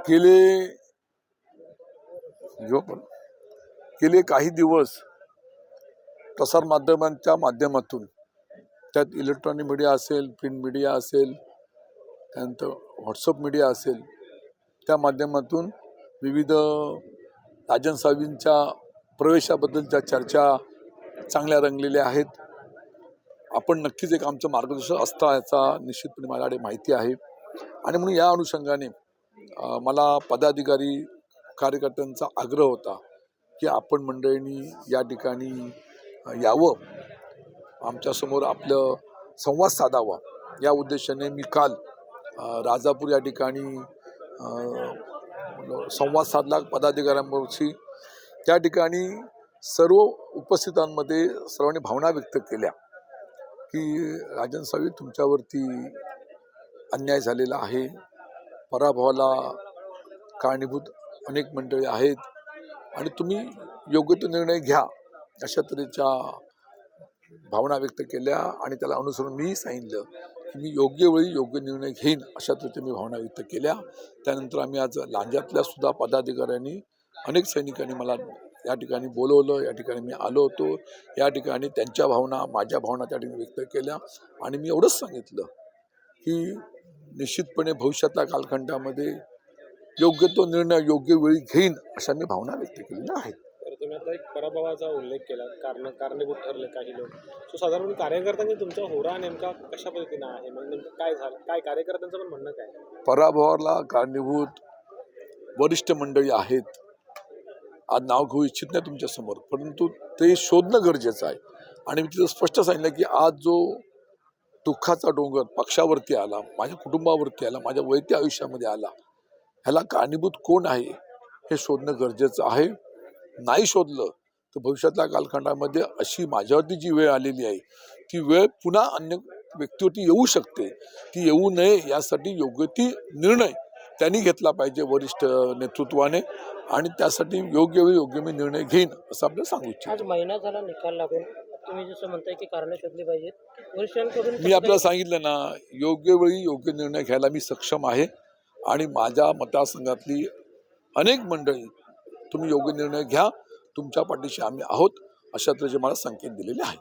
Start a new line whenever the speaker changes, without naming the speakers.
गेले गेले काही दिवस प्रसार माध्यमांच्या माध्यमातून, त्यात इलेक्ट्रॉनिक मीडिया असेल, प्रिंट मीडिया असेल, त्यानंतर व्हॉट्सअप मीडिया असेल, त्या माध्यमातून विविध राजन साहेबांच्या प्रवेशाबद्दलच्या चर्चा चांगल्या रंगलेल्या आहेत. आपण नक्कीच एक आमचं मार्गदर्शक असता याचा निश्चितपणे माझ्याकडे माहिती आहे. आणि म्हणून या अनुषंगाने मला पदाधिकारी कार्यकर्त्यांचा आग्रह होता की आपण मंडळींनी या ठिकाणी यावं, आमच्यासमोर आपलं संवाद साधावा. या उद्देशाने मी काल राजापूर या ठिकाणी संवाद साधला पदाधिकाऱ्यांबरोबर. त्या ठिकाणी सर्व उपस्थितांमध्ये सर्वांनी भावना व्यक्त केल्या की राजन साहेब, तुमच्यावरती अन्याय झालेला आहे, पराभवाला कारणीभूत अनेक मंडळी आहेत आणि तुम्ही योग्य तो निर्णय घ्या, अशा तऱ्हेच्या भावना व्यक्त केल्या. आणि त्याला अनुसरून मी सांगितलं की मी योग्य वेळी योग्य निर्णय घेईन, अशा तऱ्हेच्या मी भावना व्यक्त केल्या. त्यानंतर आम्ही आज लांज्यातल्या सुद्धा पदाधिकाऱ्यांनी, अनेक सैनिकांनी मला या ठिकाणी बोलवलं. या ठिकाणी मी आलो होतो. या ठिकाणी त्यांच्या भावना, माझ्या भावना त्या ठिकाणी व्यक्त केल्या. आणि मी एवढंच सांगितलं की निश्चितपणे भविष्यातल्या कालखंडामध्ये योग्य तो निर्णय योग्य वेळी घेईन, अशा मी भावना व्यक्त केलेल्या आहेत.
तुम्ही आता एक पराभवाचा उल्लेख केला, कारणीभूत ठरले काही लोक. सो साधारण कार्यकर्त्यांनी तुमचा होरा नेमका कशा पद्धतीने आहे, म्हणजे काय झालं, काय कार्यकर्त्यांचं पण म्हणणं काय?
पराभवाला कारणीभूत वरिष्ठ मंडळी आहेत. आज नाव घेऊ इच्छित नाही तुमच्या समोर, परंतु ते शोधणं गरजेचं आहे. आणि मी तिथं स्पष्ट सांगितलं की आज जो दुःखाचा डोंगर पक्षावरती आला, माझ्या कुटुंबावरती आला, माझ्या वैयक्तिक आयुष्यामध्ये आला, ह्याला कारणीभूत कोण आहे हे शोधणं गरजेचं आहे. नाही शोधलं तर भविष्यातल्या कालखंडामध्ये अशी माझ्यावरती जी वेळ आलेली आहे, ती वेळ पुन्हा अन्य व्यक्तीवरती येऊ शकते. ती येऊ नये यासाठी योग्य ती निर्णय त्यांनी घेतला पाहिजे वरिष्ठ नेतृत्वाने. आणि त्यासाठी योग्य वेळी योग्य मी निर्णय घेईन, असं आपल्याला सांगू इच्छितो.
आज महिना झाला निकाल लागून, तुम्ही जसं म्हणताय की कारण शोधली पाहिजेत, वरिष्ठांकडून
मी आपल्याला सांगितलं ना, योग्य वेळी योग्य निर्णय घ्यायला मी सक्षम आहे. आणि माझ्या मतदारसंघातली अनेक मंडळी, तुम्ही योग्य निर्णय घ्या, तुमच्या पाठीशी आम्ही आहोत, अशा तऱ्हेचे मला संकेत दिलेले आहेत.